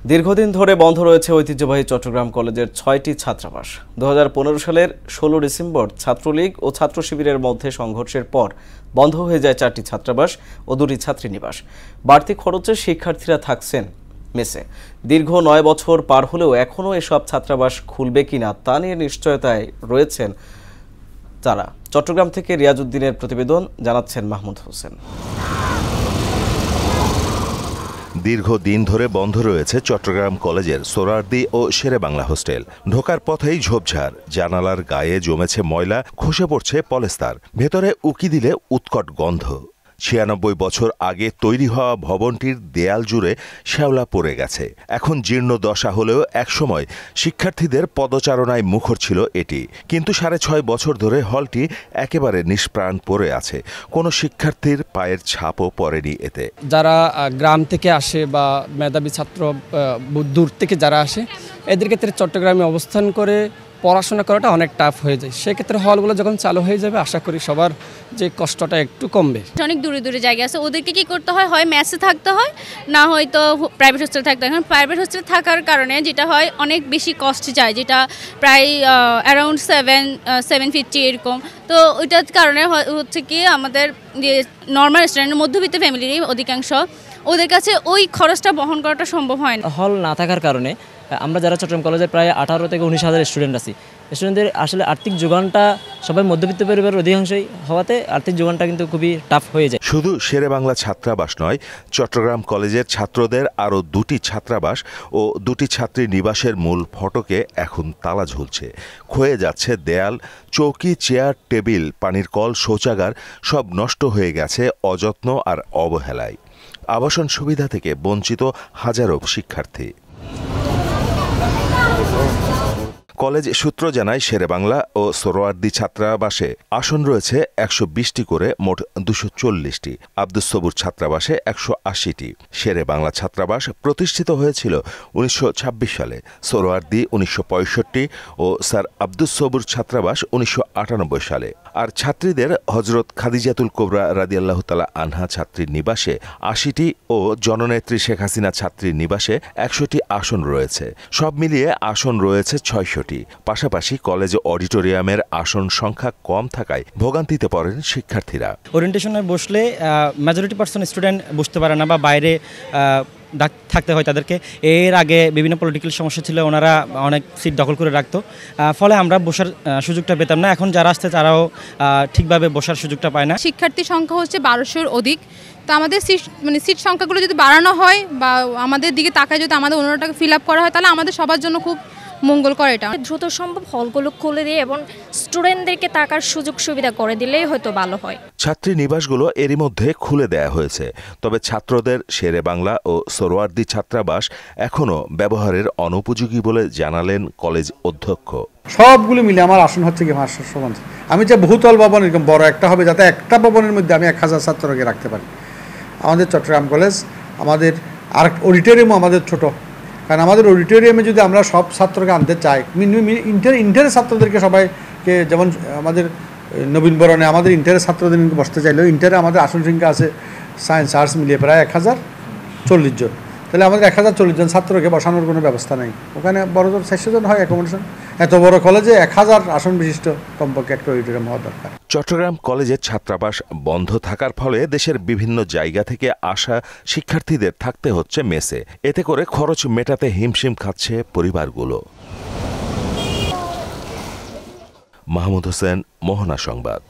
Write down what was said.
দীর্ঘদিন ধরে বন্ধ রয়েছে ঐতিহ্যবাহী চট্টগ্রাম কলেজের ৬টি ছাত্রাবাস। ২০১৫ সালের ১৬ ডিসেম্বর ছাত্রলীগ ও ছাত্র শিবিরের মধ্যে সংঘর্ষের পর বন্ধ হয়ে যায় ৪টি ছাত্রাবাস ও ২টি ছাত্রীনিবাস। বাড়তি খরচে শিক্ষার্থীরা থাকছেন মেসে। দীর্ঘ ৯ বছর পার হলেও এখনও এসব ছাত্রাবাস খুলবে কিনা তা নিয়ে নিশ্চয়তায় রয়েছেন তারা। চট্টগ্রাম থেকে রিয়াজউদ্দিনের প্রতিবেদন, জানাচ্ছেন মাহমুদ হোসেন। দীর্ঘদিন ধরে বন্ধ রয়েছে চট্টগ্রাম কলেজের সোহরাওয়ার্দী ও শেরেবাংলা হোস্টেল। ঢোকার পথেই ঝোপঝাড়, জানালার গায়ে জমেছে ময়লা, খসে পড়ছে পলেস্তার, ভেতরে উকি দিলে উৎকট গন্ধ। ৯৬ বছর আগে তৈরি হওয়া ভবনটির দেয়াল জুড়ে শ্যাওলা পড়ে গেছে। এখন জীর্ণ দশা হলেও একসময় শিক্ষার্থীদের পদচারণায় মুখর ছিল এটি। কিন্তু ৬.৫ বছর ধরে হলটি একেবারে নিষ্প্রাণ পড়ে আছে। কোনো শিক্ষার্থীর পায়ের ছাপও পড়েনি এতে। যারা গ্রাম থেকে আসে বা মেধাবী ছাত্র দূর থেকে যারা আসে, এদের ক্ষেত্রে চট্টগ্রামে অবস্থান করে পড়াশোনা করাটা অনেক টাফ হয়ে যায়। সেক্ষেত্রে হলগুলো যখন চালু হয়ে যাবে, আশা করি সবার যে কষ্টটা একটু কমবে। অনেক দূরে দূরে জায়গা আছে, ওদেরকে কি করতে হয়, হয় মেসে থাকতে হয়, না হয়তো প্রাইভেট হোস্টেলে থাকতে হয়। এখন প্রাইভেট হোস্টেলে থাকার কারণে যেটা হয়, অনেক বেশি কষ্ট যায়, যেটা প্রায় অ্যারাউন্ড 750 এরকম। তো ওইটার কারণে হচ্ছে কি আমাদের যে নর্মাল স্টুডেন্ট, মধ্যবিত্ত ফ্যামিলির অধিকাংশ, ওদের কাছে ওই খরচটা বহন করাটা সম্ভব হয় না। হল না থাকার কারণে আমরা যারা চট্টগ্রাম কলেজের প্রায় ১৮ থেকে ১৯,০০০ স্টুডেন্ট আছি, স্টুডেন্টদের আসলে আর্থিক যোগানটা সবাই মধ্যবিত্ত পরিবারের অধিকাংশই হওয়াতে আর্থিক যোগানটা কিন্তু খুবই টাফ হয়ে যায়। শুধু শেরেবাংলা ছাত্রাবাস নয়, চট্টগ্রাম কলেজের ছাত্রদের আরও ২টি ছাত্রাবাস ও ২টি ছাত্রী নিবাসের মূল ফটকে এখন তালা ঝুলছে। ক্ষয়ে যাচ্ছে দেয়াল, চৌকি, চেয়ার, টেবিল, পানির কল, শৌচাগার সব নষ্ট হয়ে গেছে অযত্ন আর অবহেলায়। আবাসন সুবিধা থেকে বঞ্চিত হাজারো শিক্ষার্থী। কলেজ সূত্র জানায়, শেরেবাংলা ও সোহরাওয়ার্দী ছাত্রাবাসে আসন রয়েছে ১২০টি করে, মোট ২৪০টি। আব্দুস সবুর ছাত্রাবাসে ১৮০টি। শেরেবাংলা ছাত্রাবাস প্রতিষ্ঠিত হয়েছিল ১৯২৬ সালে, সোহরাওয়ার্দী ১৯৬৫ ও স্যার আব্দুস সবুর ছাত্রাবাস ১৯৯৮ সালে। আর ছাত্রীদের হজরত খাদিজাতুল কোবরা রাদিয়াল্লাহু তাআলা আনহা ছাত্রী নিবাসে ৮০টি ও জননেত্রী শেখ হাসিনা ছাত্রী নিবাসে ১০০টি আসন রয়েছে। সব মিলিয়ে আসন রয়েছে ৬০০টি। পাশাপাশি কলেজ অডিটোরিয়ামের আসন সংখ্যা কম থাকায় ভোগান্তিতে পড়েন শিক্ষার্থীরা। ওরিয়েন্টেশনে বসলে মেজরিটি পার্সন স্টুডেন্ট বসতে পারে না বা বাইরে থাকতে হয় তাদেরকে। এর আগে বিভিন্ন পলিটিক্যাল সমস্যা ছিল, ওনারা অনেক সিট দখল করে রাখতো, ফলে আমরা বসার সুযোগটা পেতাম না। এখন যারা আসছে তারাও ঠিকভাবে বসার সুযোগটা পায় না। শিক্ষার্থী সংখ্যা হচ্ছে ১২০০-র অধিক। তো আমাদের সিট সংখ্যাগুলো যদি বাড়ানো হয় বা আমাদের দিকে তাকায় যদি আমাদের অন্যটাকে ফিল আপ করা হয়, তাহলে আমাদের সবার জন্য খুব মঙ্গল করে। এটা দ্রুত সম্ভব হলগুলো খুলে দিয়ে এবং স্টুডেন্টদেরকে থাকার সুযোগ সুবিধা করে দিলেই হয়তো ভালো হয়। ছাত্রী নিবাসগুলো এরই মধ্যে খুলে দেয়া হয়েছে, তবে ছাত্রদের শেরেবাংলা ও সোহরাওয়ার্দী ছাত্রাবাস এখনও ব্যবহারের অনুপযোগী বলে জানালেন কলেজ অধ্যক্ষ। সবগুলো মিলে আমার আসন হচ্ছে কি ৫০০। আমি চাই বহুতল ভবন এরকম বড় একটা হবে, যাতে একটা ভবনের মধ্যে আমি ১,০০০ ছাত্রকে রাখতে পারি। আমাদের চট্টগ্রাম কলেজ, আমাদের আর অডিটোরিয়ামও আমাদের ছোট, কারণ আমাদের অডিটোরিয়ামে যদি আমরা সব ছাত্রকে আনতে চাই, ইন্টারের ছাত্রদেরকে সবাইকে, যেমন আমাদের নবীনবরণে আমাদের ইন্টারের ছাত্রদের বসতে চাইলেও ইন্টারে আমাদের আসন সংখ্যা আছে সায়েন্স আর্টস মিলিয়ে প্রায় ১,০৪০ জন। তাহলে আমাদের ১,০৪০ জন ছাত্রকে বসানোর কোনো ব্যবস্থা নেই। ওখানে বড় জোর ৪০০ জন হয় অ্যাকোমোডেশন। এত বড় কলেজে ১,০০০ আসন বিশিষ্ট কমপক্ষে একটা অডিটোরিয়াম হওয়া দরকার। চট্টগ্রাম কলেজের ছাত্রাবাস বন্ধ থাকার ফলে দেশের বিভিন্ন জায়গা থেকে আসা শিক্ষার্থীদের থাকতে হচ্ছে মেসে। এতে করে খরচ মেটাতে হিমশিম খাচ্ছে পরিবারগুলো। মাহমুদ হোসেন, মোহনা সংবাদ।